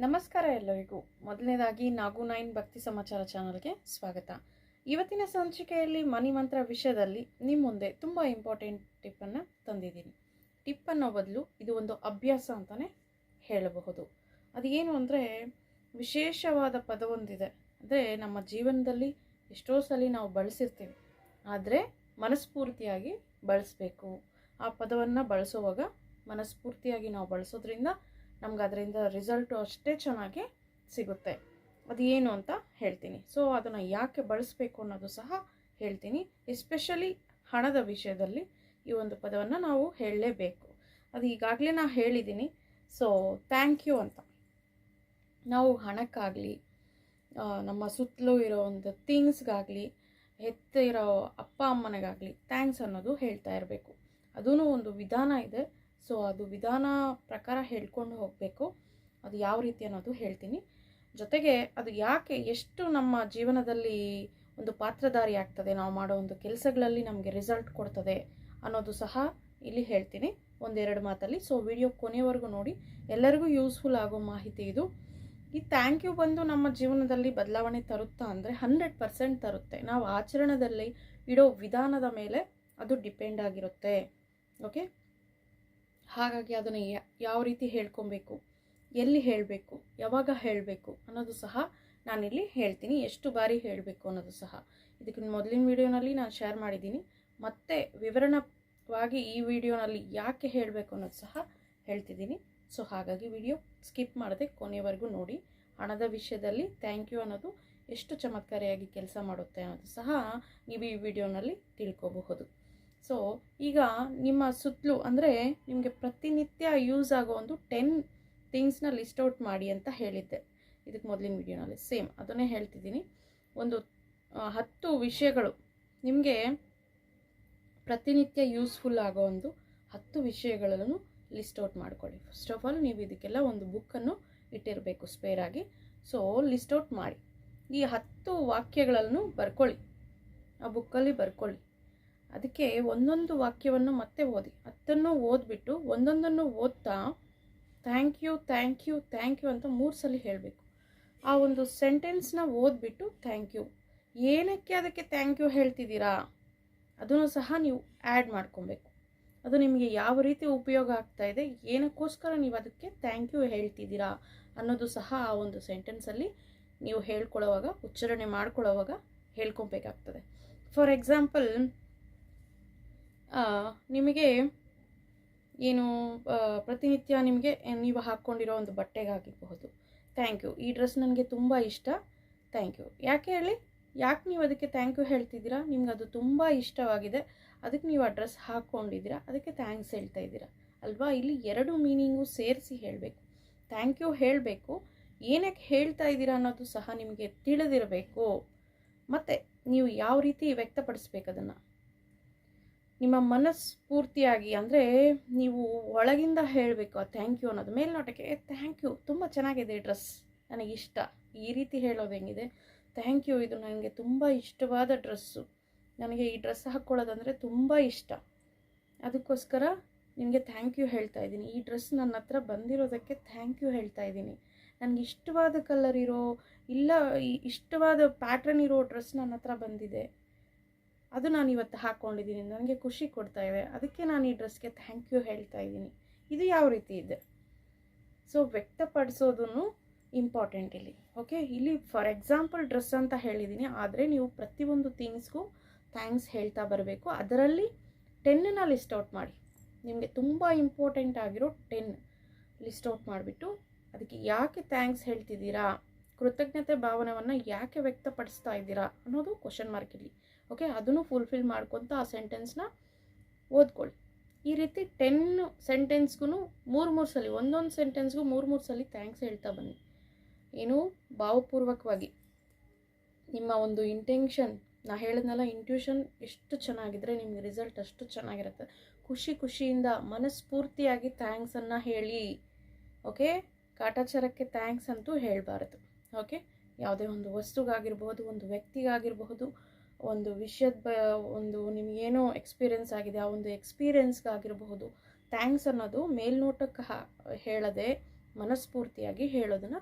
ನಮಸ್ಕಾರ ಎಲ್ಲರಿಗೂ. ಮೊದಲನೇದಾಗಿ ನಾಗು 9 ಭಕ್ತಿ ಸಮಾಚಾರ ಚಾನಲ್ಗೆ ಸ್ವಾಗತ. ಇವತ್ತಿನ ಸಂಚಿಕೆಯಲ್ಲಿ ಮನಿ ಮಂತ್ರ ವಿಷಯದಲ್ಲಿ ನಿಮ್ಮ ಮುಂದೆ ತುಂಬ ಇಂಪಾರ್ಟೆಂಟ್ ಟಿಪ್ಪನ್ನು ತಂದಿದ್ದೀನಿ. ಟಿಪ್ ಅನ್ನೋ ಬದಲು ಇದು ಒಂದು ಅಭ್ಯಾಸ ಅಂತಲೇ ಹೇಳಬಹುದು. ಅದು ಏನು ಅಂದರೆ, ವಿಶೇಷವಾದ ಪದವೊಂದಿದೆ. ಅಂದರೆ ನಮ್ಮ ಜೀವನದಲ್ಲಿ ಎಷ್ಟೋ ಸಲ ನಾವು ಬಳಸಿರ್ತೀವಿ, ಆದರೆ ಮನಸ್ಫೂರ್ತಿಯಾಗಿ ಬಳಸಬೇಕು. ಆ ಪದವನ್ನು ಬಳಸುವಾಗ ಮನಸ್ಫೂರ್ತಿಯಾಗಿ ನಾವು ಬಳಸೋದ್ರಿಂದ ನಮ್ಗೆ ಅದರಿಂದ ರಿಸಲ್ಟು ಅಷ್ಟೇ ಚೆನ್ನಾಗಿ ಸಿಗುತ್ತೆ. ಅದು ಏನು ಅಂತ ಹೇಳ್ತೀನಿ. ಸೊ ಅದನ್ನು ಯಾಕೆ ಬಳಸಬೇಕು ಅನ್ನೋದು ಸಹ ಹೇಳ್ತೀನಿ. ಎಸ್ಪೆಷಲಿ ಹಣದ ವಿಷಯದಲ್ಲಿ ಈ ಒಂದು ಪದವನ್ನು ನಾವು ಹೇಳಲೇಬೇಕು. ಅದು ಈಗಾಗಲೇ ನಾನು ಹೇಳಿದ್ದೀನಿ. ಸೊ ಥ್ಯಾಂಕ್ ಯು ಅಂತ ನಾವು ಹಣಕ್ಕಾಗಲಿ, ನಮ್ಮ ಸುತ್ತಲೂ ಇರೋ ಒಂದು ಥಿಂಗ್ಸ್ಗಾಗಲಿ, ಹೆತ್ತಿರೋ ಅಪ್ಪ ಅಮ್ಮನಿಗಾಗಲಿ ಥ್ಯಾಂಕ್ಸ್ ಅನ್ನೋದು ಹೇಳ್ತಾ ಇರಬೇಕು. ಅದೂ ಒಂದು ವಿಧಾನ ಇದೆ. ಸೊ ಅದು ವಿಧಾನ ಪ್ರಕಾರ ಹೇಳ್ಕೊಂಡು ಹೋಗಬೇಕು. ಅದು ಯಾವ ರೀತಿ ಅನ್ನೋದು ಹೇಳ್ತೀನಿ. ಜೊತೆಗೆ ಅದು ಯಾಕೆ ಎಷ್ಟು ನಮ್ಮ ಜೀವನದಲ್ಲಿ ಒಂದು ಪಾತ್ರಧಾರಿ ಆಗ್ತದೆ, ನಾವು ಮಾಡೋ ಒಂದು ಕೆಲಸಗಳಲ್ಲಿ ನಮಗೆ ರಿಸಲ್ಟ್ ಕೊಡ್ತದೆ ಅನ್ನೋದು ಸಹ ಇಲ್ಲಿ ಹೇಳ್ತೀನಿ ಒಂದೆರಡು ಮಾತಲ್ಲಿ. ಸೊ ವಿಡಿಯೋ ಕೊನೆಯವರೆಗೂ ನೋಡಿ, ಎಲ್ಲರಿಗೂ ಯೂಸ್ಫುಲ್ ಆಗೋ ಮಾಹಿತಿ ಇದು. ಈ ಥ್ಯಾಂಕ್ ಯು ಬಂದು ನಮ್ಮ ಜೀವನದಲ್ಲಿ ಬದಲಾವಣೆ ತರುತ್ತಾ ಅಂದರೆ 100% ತರುತ್ತೆ. ನಾವು ಆಚರಣೆಯಲ್ಲಿ ಇಡೋ ವಿಧಾನದ ಮೇಲೆ ಅದು ಡಿಪೆಂಡ್ ಆಗಿರುತ್ತೆ. ಓಕೆ, ಹಾಗಾಗಿ ಅದನ್ನು ಯಾವ ರೀತಿ ಹೇಳ್ಕೊಬೇಕು, ಎಲ್ಲಿ ಹೇಳಬೇಕು, ಯಾವಾಗ ಹೇಳಬೇಕು ಅನ್ನೋದು ಸಹ ನಾನಿಲ್ಲಿ ಹೇಳ್ತೀನಿ. ಎಷ್ಟು ಬಾರಿ ಹೇಳಬೇಕು ಅನ್ನೋದು ಸಹ ಇದಕ್ಕೆ ಮೊದಲಿನ ವಿಡಿಯೋನಲ್ಲಿ ನಾನು ಶೇರ್ ಮಾಡಿದ್ದೀನಿ. ಮತ್ತೆ ವಿವರಣವಾಗಿ ಈ ವಿಡಿಯೋನಲ್ಲಿ ಯಾಕೆ ಹೇಳಬೇಕು ಅನ್ನೋದು ಸಹ ಹೇಳ್ತಿದ್ದೀನಿ. ಸೊ ಹಾಗಾಗಿ ವಿಡಿಯೋ ಸ್ಕಿಪ್ ಮಾಡದೆ ಕೊನೆಯವರೆಗೂ ನೋಡಿ. ಹಣದ ವಿಷಯದಲ್ಲಿ ಥ್ಯಾಂಕ್ ಯು ಅನ್ನೋದು ಎಷ್ಟು ಚಮತ್ಕಾರಿಯಾಗಿ ಕೆಲಸ ಮಾಡುತ್ತೆ ಅನ್ನೋದು ಸಹ ನೀವು ಈ ವಿಡಿಯೋನಲ್ಲಿ ತಿಳ್ಕೋಬಹುದು. ಸೊ ಈಗ ನಿಮ್ಮ ಸುತ್ತಲೂ ಅಂದರೆ ನಿಮಗೆ ಪ್ರತಿನಿತ್ಯ ಯೂಸ್ ಆಗೋ ಒಂದು 10 ಥಿಂಗ್ಸ್ನ ಲಿಸ್ಟ್ ಔಟ್ ಮಾಡಿ ಅಂತ ಹೇಳಿದ್ದೆ ಇದಕ್ಕೆ ಮೊದಲಿನ ವಿಡಿಯೋನಲ್ಲಿ. ಸೇಮ್ ಅದನ್ನೇ ಹೇಳ್ತಿದ್ದೀನಿ. ಒಂದು 10 ವಿಷಯಗಳು ನಿಮಗೆ ಪ್ರತಿನಿತ್ಯ ಯೂಸ್ಫುಲ್ ಆಗೋ ಒಂದು 10 ವಿಷಯಗಳನ್ನು ಲಿಸ್ಟ್ ಔಟ್ ಮಾಡ್ಕೊಳ್ಳಿ. ಫಸ್ಟ್ ಆಫ್ ಆಲ್ ನೀವು ಇದಕ್ಕೆಲ್ಲ ಒಂದು ಬುಕ್ಕನ್ನು ಇಟ್ಟಿರಬೇಕು ಸ್ಪೇರಾಗಿ. ಸೊ ಲಿಸ್ಟ್ ಔಟ್ ಮಾಡಿ ಈ 10 ವಾಕ್ಯಗಳನ್ನು ಬರ್ಕೊಳ್ಳಿ, ಆ ಬುಕ್ಕಲ್ಲಿ ಬರ್ಕೊಳ್ಳಿ. ಅದಕ್ಕೆ ಒಂದೊಂದು ವಾಕ್ಯವನ್ನು ಮತ್ತೆ ಓದಿ. 10 ಓದ್ಬಿಟ್ಟು ಒಂದೊಂದನ್ನು ಓದ್ತಾ thank you thank you thank you ಅಂತ 3 ಸಲ ಹೇಳಬೇಕು. ಆ ಒಂದು ಸೆಂಟೆನ್ಸ್ನ ಓದ್ಬಿಟ್ಟು ಥ್ಯಾಂಕ್ ಯು, ಏನಕ್ಕೆ ಅದಕ್ಕೆ ಥ್ಯಾಂಕ್ ಯು ಹೇಳ್ತಿದ್ದೀರಾ ಅದನ್ನು ಸಹ ನೀವು ಆ್ಯಡ್ ಮಾಡ್ಕೊಬೇಕು. ಅದು ನಿಮಗೆ ಯಾವ ರೀತಿ ಉಪಯೋಗ ಆಗ್ತಾ ಇದೆ, ಏನಕ್ಕೋಸ್ಕರ ನೀವು ಅದಕ್ಕೆ ಥ್ಯಾಂಕ್ ಯು ಹೇಳ್ತಿದ್ದೀರಾ ಅನ್ನೋದು ಸಹ ಆ ಒಂದು ಸೆಂಟೆನ್ಸಲ್ಲಿ ನೀವು ಹೇಳ್ಕೊಳ್ಳೋವಾಗ, ಉಚ್ಚಾರಣೆ ಮಾಡ್ಕೊಳ್ಳೋವಾಗ ಹೇಳ್ಕೊಬೇಕಾಗ್ತದೆ. ಫಾರ್ ಎಕ್ಸಾಂಪಲ್, ನಿಮಗೆ ಏನು ಪ್ರತಿನಿತ್ಯ ನಿಮಗೆ ನೀವು ಹಾಕ್ಕೊಂಡಿರೋ ಒಂದು ಬಟ್ಟೆಗಾಗಿರಬಹುದು ಥ್ಯಾಂಕ್ ಯು, ಈ ಡ್ರೆಸ್ ನನಗೆ ತುಂಬ ಇಷ್ಟ, ಥ್ಯಾಂಕ್ ಯು. ಯಾಕೆ ಹೇಳಿ, ಯಾಕೆ ನೀವು ಅದಕ್ಕೆ ಥ್ಯಾಂಕ್ ಯು ಹೇಳ್ತಿದ್ದೀರಾ? ನಿಮ್ಗೆ ಅದು ತುಂಬ ಇಷ್ಟವಾಗಿದೆ, ಅದಕ್ಕೆ ನೀವು ಆ ಡ್ರೆಸ್ ಹಾಕ್ಕೊಂಡಿದ್ದೀರಾ, ಅದಕ್ಕೆ ಥ್ಯಾಂಕ್ಸ್ ಹೇಳ್ತಾ ಇದ್ದೀರಾ ಅಲ್ವಾ? ಇಲ್ಲಿ 2 ಮೀನಿಂಗು ಸೇರಿಸಿ ಹೇಳಬೇಕು. ಥ್ಯಾಂಕ್ ಯು ಹೇಳಬೇಕು, ಏನಕ್ಕೆ ಹೇಳ್ತಾ ಇದ್ದೀರಾ ಅನ್ನೋದು ಸಹ ನಿಮಗೆ ತಿಳಿದಿರಬೇಕು. ಮತ್ತು ನೀವು ಯಾವ ರೀತಿ ವ್ಯಕ್ತಪಡಿಸ್ಬೇಕು ಅದನ್ನು ನಿಮ್ಮ ಮನಸ್ಫೂರ್ತಿಯಾಗಿ, ಅಂದರೆ ನೀವು ಒಳಗಿಂದ ಹೇಳಬೇಕು ಆ ಥ್ಯಾಂಕ್ ಯು ಅನ್ನೋದು. ಮೇಲ್ನೋಟಕ್ಕೆ ಥ್ಯಾಂಕ್ ಯು, ತುಂಬ ಚೆನ್ನಾಗಿದೆ ಈ ಡ್ರೆಸ್, ನನಗಿಷ್ಟ, ಈ ರೀತಿ ಹೇಳೋದು ಹೆಂಗಿದೆ, ಥ್ಯಾಂಕ್ ಯು, ಇದು ನನಗೆ ತುಂಬ ಇಷ್ಟವಾದ ಡ್ರೆಸ್ಸು, ನನಗೆ ಈ ಡ್ರೆಸ್ ಹಾಕ್ಕೊಳ್ಳೋದಂದರೆ ತುಂಬ ಇಷ್ಟ, ಅದಕ್ಕೋಸ್ಕರ ನಿಮಗೆ ಥ್ಯಾಂಕ್ ಯು ಹೇಳ್ತಾ ಇದ್ದೀನಿ. ಈ ಡ್ರೆಸ್ ನನ್ನ ಹತ್ರ ಬಂದಿರೋದಕ್ಕೆ ಥ್ಯಾಂಕ್ ಯು ಹೇಳ್ತಾ ಇದ್ದೀನಿ. ನನಗೆ ಇಷ್ಟವಾದ ಕಲರ್ ಇರೋ, ಇಲ್ಲ ಇಷ್ಟವಾದ ಪ್ಯಾಟ್ರನ್ ಇರೋ ಡ್ರೆಸ್ ನನ್ನ ಹತ್ರ ಬಂದಿದೆ, ಅದು ನಾನು ಇವತ್ತು ಹಾಕ್ಕೊಂಡಿದ್ದೀನಿ, ನನಗೆ ಖುಷಿ ಕೊಡ್ತಾ ಇದೆ, ಅದಕ್ಕೆ ನಾನು ಈ ಡ್ರೆಸ್ಗೆ ಥ್ಯಾಂಕ್ ಯು ಹೇಳ್ತಾ ಇದ್ದೀನಿ. ಇದು ಯಾವ ರೀತಿ ಇದೆ? ಸೊ ವ್ಯಕ್ತಪಡಿಸೋದನ್ನು ಇಂಪಾರ್ಟೆಂಟ್ ಇಲ್ಲಿ. ಓಕೆ, ಇಲ್ಲಿ ಫಾರ್ ಎಕ್ಸಾಂಪಲ್ ಡ್ರೆಸ್ ಅಂತ ಹೇಳಿದ್ದೀನಿ, ಆದರೆ ನೀವು ಪ್ರತಿಯೊಂದು ಥಿಂಗ್ಸ್ಗೂ ಥ್ಯಾಂಕ್ಸ್ ಹೇಳ್ತಾ ಬರಬೇಕು. ಅದರಲ್ಲಿ 10ನ ಲಿಸ್ಟ್ ಔಟ್ ಮಾಡಿ. ನಿಮಗೆ ತುಂಬ ಇಂಪಾರ್ಟೆಂಟ್ ಆಗಿರೋ 10 ಲಿಸ್ಟ್ ಔಟ್ ಮಾಡಿಬಿಟ್ಟು ಅದಕ್ಕೆ ಯಾಕೆ ಥ್ಯಾಂಕ್ಸ್ ಹೇಳ್ತಿದ್ದೀರಾ, ಕೃತಜ್ಞತೆ ಭಾವನೆಯನ್ನು ಯಾಕೆ ವ್ಯಕ್ತಪಡಿಸ್ತಾ ಇದ್ದೀರಾ ಅನ್ನೋದು ಕ್ವಶನ್ ಮಾರ್ಕ್ ಇಲ್ಲಿ. ಓಕೆ, ಅದನ್ನು ಫುಲ್ಫಿಲ್ ಮಾಡ್ಕೊತ ಆ ಸೆಂಟೆನ್ಸ್ನ ಓದ್ಕೊಳ್ಳಿ. ಈ ರೀತಿ 10 ಸೆಂಟೆನ್ಸ್ಗೂ 3 ಸಲ, ಒಂದೊಂದು ಸೆಂಟೆನ್ಸ್ಗೂ 3 ಸಲ ಥ್ಯಾಂಕ್ಸ್ ಹೇಳ್ತಾ ಬನ್ನಿ. ಏನು ಭಾವಪೂರ್ವಕವಾಗಿ ನಿಮ್ಮ ಒಂದು ಇಂಟೆನ್ಷನ್, ನಾ ಹೇಳಿದ್ನಲ್ಲ, ಇಂಟ್ಯೂಷನ್ ಎಷ್ಟು ಚೆನ್ನಾಗಿದ್ರೆ ನಿಮಗೆ ರಿಸಲ್ಟ್ ಅಷ್ಟು ಚೆನ್ನಾಗಿರುತ್ತೆ. ಖುಷಿಯಿಂದ ಮನಸ್ಫೂರ್ತಿಯಾಗಿ ಥ್ಯಾಂಕ್ಸನ್ನು ಹೇಳಿ. ಓಕೆ, ಕಾಟಾಚಾರಕ್ಕೆ ಥ್ಯಾಂಕ್ಸ್ ಅಂತೂ ಹೇಳಬಾರದು. ಓಕೆ, ಯಾವುದೇ ಒಂದು ವಸ್ತುಗಾಗಿರ್ಬೋದು, ಒಂದು ವ್ಯಕ್ತಿಗಾಗಿರಬಹುದು, ಒಂದು ವಿಷಯದ ಒಂದು ನಿಮಗೇನೋ ಎಕ್ಸ್ಪೀರಿಯೆನ್ಸ್ ಆಗಿದೆ, ಆ ಒಂದು ಎಕ್ಸ್ಪೀರಿಯೆನ್ಸ್ಗಾಗಿರಬಹುದು, ಥ್ಯಾಂಕ್ಸ್ ಅನ್ನೋದು ಮೇಲ್ನೋಟಕ್ಕೆ ಹೇಳದೆ ಮನಸ್ಫೂರ್ತಿಯಾಗಿ ಹೇಳೋದನ್ನು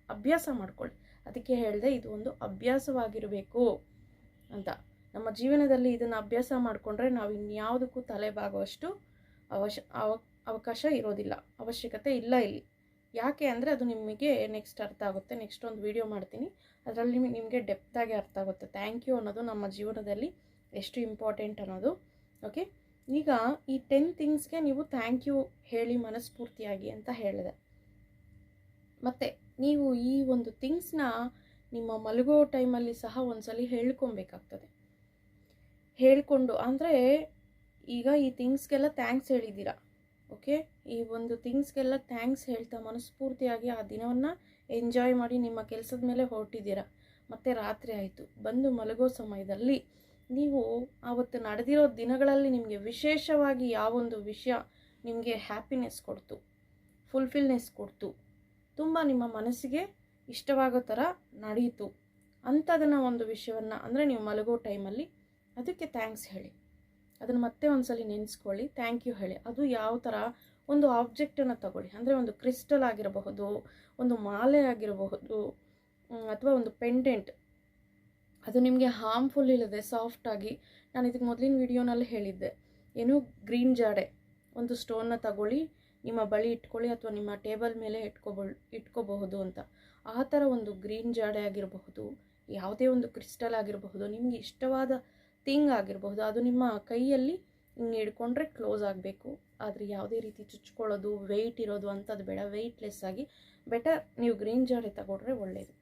ಅಭ್ಯಾಸ ಮಾಡ್ಕೊಳ್ಳಿ. ಅದಕ್ಕೆ ಹೇಳಿದೆ ಇದು ಒಂದು ಅಭ್ಯಾಸವಾಗಿರಬೇಕು ಅಂತ. ನಮ್ಮ ಜೀವನದಲ್ಲಿ ಇದನ್ನು ಅಭ್ಯಾಸ ಮಾಡಿಕೊಂಡ್ರೆ ನಾವು ಇನ್ಯಾವುದಕ್ಕೂ ತಲೆಬಾಗುವಷ್ಟು ಅವಕಾಶ ಇರೋದಿಲ್ಲ, ಅವಶ್ಯಕತೆ ಇಲ್ಲ ಇಲ್ಲಿ. ಯಾಕೆ ಅಂದರೆ ಅದು ನಿಮಗೆ ನೆಕ್ಸ್ಟ್ ಅರ್ಥ ಆಗುತ್ತೆ. ನೆಕ್ಸ್ಟ್ ಒಂದು ವಿಡಿಯೋ ಮಾಡ್ತೀನಿ, ಅದರಲ್ಲಿ ನಿಮಗೆ ಡೆಪ್ತಾಗಿ ಅರ್ಥ ಆಗುತ್ತೆ ಥ್ಯಾಂಕ್ ಯು ಅನ್ನೋದು ನಮ್ಮ ಜೀವನದಲ್ಲಿ ಎಷ್ಟು ಇಂಪಾರ್ಟೆಂಟ್ ಅನ್ನೋದು. ಓಕೆ, ಈಗ ಈ 10 ಥಿಂಗ್ಸ್ಗೆ ನೀವು ಥ್ಯಾಂಕ್ ಯು ಹೇಳಿ ಮನಸ್ಫೂರ್ತಿಯಾಗಿ ಅಂತ ಹೇಳಿದೆ. ಮತ್ತು ನೀವು ಈ ಒಂದು ಥಿಂಗ್ಸ್ನ ನಿಮ್ಮ ಮಲಗೋ ಟೈಮಲ್ಲಿ ಸಹ ಒಂದ್ಸಲಿ ಹೇಳ್ಕೊಬೇಕಾಗ್ತದೆ. ಹೇಳ್ಕೊಂಡು ಅಂದರೆ ಈಗ ಈ ಥಿಂಗ್ಸ್ಗೆಲ್ಲ ಥ್ಯಾಂಕ್ಸ್ ಹೇಳಿದ್ದೀರಾ, ಓಕೆ, ಈ ಒಂದು ಥಿಂಗ್ಸ್ಗೆಲ್ಲ ಥ್ಯಾಂಕ್ಸ್ ಹೇಳ್ತಾ ಮನಸ್ಫೂರ್ತಿಯಾಗಿ ಆ ದಿನವನ್ನು ಎಂಜಾಯ್ ಮಾಡಿ ನಿಮ್ಮ ಕೆಲಸದ ಮೇಲೆ ಹೊರಟಿದ್ದೀರಾ. ಮತ್ತು ರಾತ್ರಿ ಆಯಿತು, ಬಂದು ಮಲಗೋ ಸಮಯದಲ್ಲಿ ನೀವು ಆವತ್ತು ನಡೆದಿರೋ ದಿನಗಳಲ್ಲಿ ನಿಮಗೆ ವಿಶೇಷವಾಗಿ ಯಾವೊಂದು ವಿಷಯ ನಿಮಗೆ ಹ್ಯಾಪಿನೆಸ್ ಕೊಡ್ತು, ಫುಲ್ಫಿಲ್ನೆಸ್ ಕೊಡ್ತು, ತುಂಬ ನಿಮ್ಮ ಮನಸ್ಸಿಗೆ ಇಷ್ಟವಾಗೋ ಥರ ನಡೆಯಿತು ಅಂಥದನ್ನು ಒಂದು ವಿಷಯವನ್ನು ಅಂದರೆ ನೀವು ಮಲಗೋ ಟೈಮಲ್ಲಿ ಅದಕ್ಕೆ ಥ್ಯಾಂಕ್ಸ್ ಹೇಳಿ. ಅದನ್ನು ಮತ್ತೆ ಒಂದ್ಸಲಿ ನೆನೆಸ್ಕೊಳ್ಳಿ, ಥ್ಯಾಂಕ್ ಯು ಹೇಳಿ. ಅದು ಯಾವ ಥರ ಒಂದು ಆಬ್ಜೆಕ್ಟನ್ನು ತಗೊಳ್ಳಿ, ಅಂದರೆ ಒಂದು ಕ್ರಿಸ್ಟಲ್ ಆಗಿರಬಹುದು, ಒಂದು ಮಾಲೆ ಆಗಿರಬಹುದು, ಅಥವಾ ಒಂದು ಪೆಂಡೆಂಟ್, ಅದು ನಿಮಗೆ ಹಾರ್ಮ್ಫುಲ್ ಇಲ್ಲದೆ ಸಾಫ್ಟಾಗಿ. ನಾನು ಇದಕ್ಕೆ ಮೊದಲಿನ ವಿಡಿಯೋನಲ್ಲಿ ಹೇಳಿದ್ದೆ, ಏನು ಗ್ರೀನ್ ಜಾಡೆ ಒಂದು ಸ್ಟೋನ್ನ ತಗೊಳ್ಳಿ, ನಿಮ್ಮ ಬಳಿ ಇಟ್ಕೊಳ್ಳಿ ಅಥವಾ ನಿಮ್ಮ ಟೇಬಲ್ ಮೇಲೆ ಇಟ್ಕೋಬಹುದು ಅಂತ. ಆ ಥರ ಒಂದು ಗ್ರೀನ್ ಜಾಡೆ ಆಗಿರಬಹುದು, ಯಾವುದೇ ಒಂದು ಕ್ರಿಸ್ಟಲ್ ಆಗಿರಬಹುದು, ನಿಮಗೆ ಇಷ್ಟವಾದ ಥಿಂಗ್ ಆಗಿರಬಹುದು, ಅದು ನಿಮ್ಮ ಕೈಯಲ್ಲಿ ಹಿಂಗೆ ಹಿಡ್ಕೊಂಡ್ರೆ ಕ್ಲೋಸ್ ಆಗಬೇಕು. ಆದರೆ ಯಾವುದೇ ರೀತಿ ಚುಚ್ಕೊಳ್ಳೋದು, ವೆಯ್ಟ್ ಇರೋದು ಅಂಥದ್ದು ಬೇಡ, ವೆಯ್ಟ್ಲೆಸ್ ಆಗಿ ಬೆಟರ್ ನೀವು ಗ್ರೀನ್ ಜಾಡೆ ತಗೊಂಡ್ರೆ ಒಳ್ಳೆಯದು.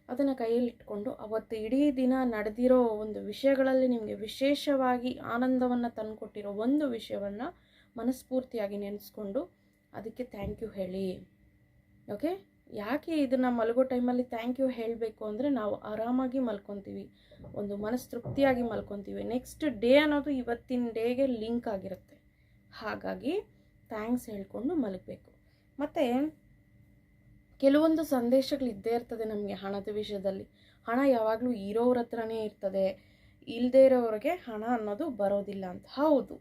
ಅದನ್ನು ಕೈಯಲ್ಲಿ ಇಟ್ಕೊಂಡು ಅವತ್ತು ಇಡೀ ದಿನ ನಡೆದಿರೋ ಒಂದು ವಿಷಯಗಳಲ್ಲಿ ನಿಮಗೆ ವಿಶೇಷವಾಗಿ ಆನಂದವನ್ನು ತಂದುಕೊಟ್ಟಿರೋ ಒಂದು ವಿಷಯವನ್ನು ಮನಸ್ಫೂರ್ತಿಯಾಗಿ ನೆನೆಸ್ಕೊಂಡು ಅದಕ್ಕೆ ಥ್ಯಾಂಕ್ ಯು ಹೇಳಿ. ಓಕೆ, ಯಾಕೆ ಇದನ್ನು ಮಲಗೋ ಟೈಮಲ್ಲಿ ಥ್ಯಾಂಕ್ ಯು ಹೇಳಬೇಕು ಅಂದರೆ ನಾವು ಆರಾಮಾಗಿ ಮಲ್ಕೊತೀವಿ, ಒಂದು ಮನಸ್ಸು ತೃಪ್ತಿಯಾಗಿ ಮಲ್ಕೊತೀವಿ. ನೆಕ್ಸ್ಟ್ ಡೇ ಅನ್ನೋದು ಇವತ್ತಿನ ಡೇಗೆ ಲಿಂಕ್ ಆಗಿರುತ್ತೆ. ಹಾಗಾಗಿ ಥ್ಯಾಂಕ್ಸ್ ಹೇಳ್ಕೊಂಡು ಮಲಗಬೇಕು. ಮತ್ತು ಕೆಲವೊಂದು ಸಂದೇಶಗಳಿದ್ದೇ ಇರ್ತದೆ ನಮಗೆ ಹಣದ ವಿಷಯದಲ್ಲಿ. ಹಣ ಯಾವಾಗಲೂ ಇರೋರ ಹತ್ರನೇ ಇರ್ತದೆ, ಇಲ್ಲದೇ ಇರೋರಿಗೆ ಹಣ ಅನ್ನೋದು ಬರೋದಿಲ್ಲ ಅಂತ. ಹೌದು,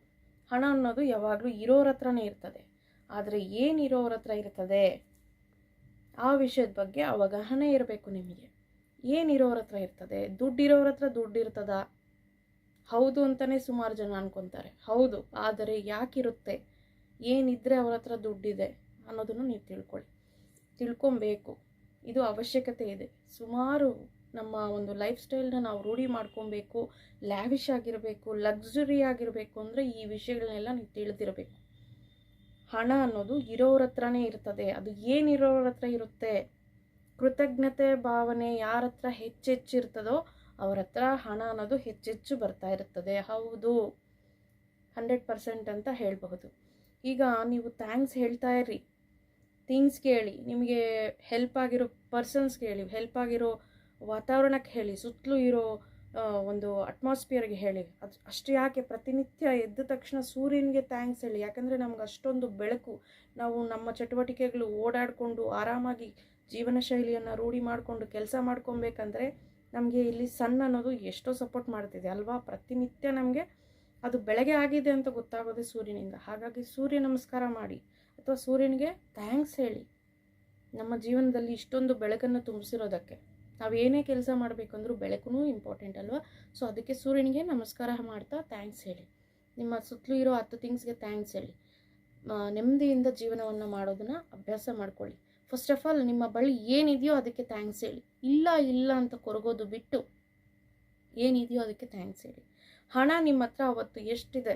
ಹಣ ಅನ್ನೋದು ಯಾವಾಗಲೂ ಇರೋರ ಹತ್ರನೇ ಇರ್ತದೆ. ಆದರೆ ಏನಿರೋರ ಹತ್ರ ಇರ್ತದೆ ಆ ವಿಷಯದ ಬಗ್ಗೆ ಅವಗಾಹನೆ ಇರಬೇಕು ನಿಮಗೆ. ಏನಿರೋರ ಹತ್ರ ಇರ್ತದೆ, ದುಡ್ಡಿರೋರ ಹತ್ರ ದುಡ್ಡು ಇರ್ತದ? ಹೌದು ಅಂತಲೇ ಸುಮಾರು ಜನ ಅನ್ಕೊತಾರೆ. ಹೌದು, ಆದರೆ ಯಾಕಿರುತ್ತೆ, ಏನಿದ್ರೆ ಅವ್ರ ಹತ್ರ ದುಡ್ಡಿದೆ ಅನ್ನೋದನ್ನು ನೀವು ತಿಳ್ಕೊಬೇಕು. ಇದು ಅವಶ್ಯಕತೆ ಇದೆ. ಸುಮಾರು ನಮ್ಮ ಒಂದು ಲೈಫ್ ಸ್ಟೈಲ್ನ ನಾವು ರೂಢಿ ಮಾಡ್ಕೊಬೇಕು, ಲ್ಯಾವಿಶ್ ಆಗಿರಬೇಕು, ಲಕ್ಸುರಿ ಆಗಿರಬೇಕು ಅಂದರೆ ಈ ವಿಷಯಗಳನ್ನೆಲ್ಲ ನೀವು ತಿಳಿದಿರಬೇಕು. ಹಣ ಅನ್ನೋದು ಇರೋರ ಹತ್ರನೇ ಇರ್ತದೆ. ಅದು ಏನಿರೋರ ಹತ್ರ ಇರುತ್ತೆ, ಕೃತಜ್ಞತೆ ಭಾವನೆ ಯಾರ ಹತ್ರ ಹೆಚ್ಚೆಚ್ಚಿರ್ತದೋ ಅವ್ರ ಹತ್ರ ಹಣ ಅನ್ನೋದು ಹೆಚ್ಚೆಚ್ಚು ಬರ್ತಾ ಇರ್ತದೆ. ಹೌದು, 100% ಅಂತ ಹೇಳಬಹುದು. ಈಗ ನೀವು ಥ್ಯಾಂಕ್ಸ್ ಹೇಳ್ತಾ ಇರ್ರಿ, ಥಿಂಗ್ಸ್ಗೆ ಹೇಳಿ, ನಿಮಗೆ ಹೆಲ್ಪ್ ಆಗಿರೋ ಪರ್ಸನ್ಸ್ಗೆ ಹೇಳಿ, ಹೆಲ್ಪ್ ಆಗಿರೋ ವಾತಾವರಣಕ್ಕೆ ಹೇಳಿ, ಸುತ್ತಲೂ ಇರೋ ಒಂದು ಅಟ್ಮಾಸ್ಫಿಯರ್ಗೆ ಹೇಳಿ. ಅದು ಅಷ್ಟು ಯಾಕೆ ಪ್ರತಿನಿತ್ಯ ಎದ್ದ ತಕ್ಷಣ ಸೂರ್ಯನಿಗೆ ಥ್ಯಾಂಕ್ಸ್ ಹೇಳಿ. ಯಾಕಂದರೆ ನಮ್ಗೆ ಅಷ್ಟೊಂದು ಬೆಳಕು, ನಾವು ನಮ್ಮ ಚಟುವಟಿಕೆಗಳು ಓಡಾಡಿಕೊಂಡು ಆರಾಮಾಗಿ ಜೀವನ ಶೈಲಿಯನ್ನು ರೂಢಿ ಮಾಡಿಕೊಂಡು ಕೆಲಸ ಮಾಡ್ಕೊಬೇಕಂದ್ರೆ ನಮಗೆ ಇಲ್ಲಿ ಸನ್ ಅನ್ನೋದು ಎಷ್ಟೋ ಸಪೋರ್ಟ್ ಮಾಡ್ತಿದೆ ಅಲ್ವಾ. ಪ್ರತಿನಿತ್ಯ ನಮಗೆ ಅದು ಬೆಳಗ್ಗೆ ಆಗಿದೆ ಅಂತ ಗೊತ್ತಾಗೋದೇ ಸೂರ್ಯನಿಂದ. ಹಾಗಾಗಿ ಸೂರ್ಯ ನಮಸ್ಕಾರ ಮಾಡಿ ಅಥವಾ ಸೂರ್ಯನಿಗೆ ಥ್ಯಾಂಕ್ಸ್ ಹೇಳಿ. ನಮ್ಮ ಜೀವನದಲ್ಲಿ ಇಷ್ಟೊಂದು ಬೆಳಕನ್ನು ತುಂಬಿಸಿರೋದಕ್ಕೆ ನಾವು ಏನೇ ಕೆಲಸ ಮಾಡಬೇಕಂದ್ರೂ ಬೆಳಕು ಇಂಪಾರ್ಟೆಂಟ್ ಅಲ್ವಾ. ಸೊ ಅದಕ್ಕೆ ಸೂರ್ಯನಿಗೆ ನಮಸ್ಕಾರ ಮಾಡ್ತಾ ಥ್ಯಾಂಕ್ಸ್ ಹೇಳಿ. ನಿಮ್ಮ ಸುತ್ತಲೂ ಇರೋ 10 ಥಿಂಗ್ಸ್ಗೆ ಥ್ಯಾಂಕ್ಸ್ ಹೇಳಿ. ನೆಮ್ಮದಿಯಿಂದ ಜೀವನವನ್ನು ಮಾಡೋದನ್ನು ಅಭ್ಯಾಸ ಮಾಡ್ಕೊಳ್ಳಿ. ಫಸ್ಟ್ ಆಫ್ ಆಲ್ ನಿಮ್ಮ ಬಳಿ ಏನಿದೆಯೋ ಅದಕ್ಕೆ ಥ್ಯಾಂಕ್ಸ್ ಹೇಳಿ. ಇಲ್ಲ ಅಂತ ಕೊರಗೋದು ಬಿಟ್ಟು ಏನಿದೆಯೋ ಅದಕ್ಕೆ ಥ್ಯಾಂಕ್ಸ್ ಹೇಳಿ. ಹಣ ನಿಮ್ಮ ಹತ್ರ ಅವತ್ತು ಎಷ್ಟಿದೆ,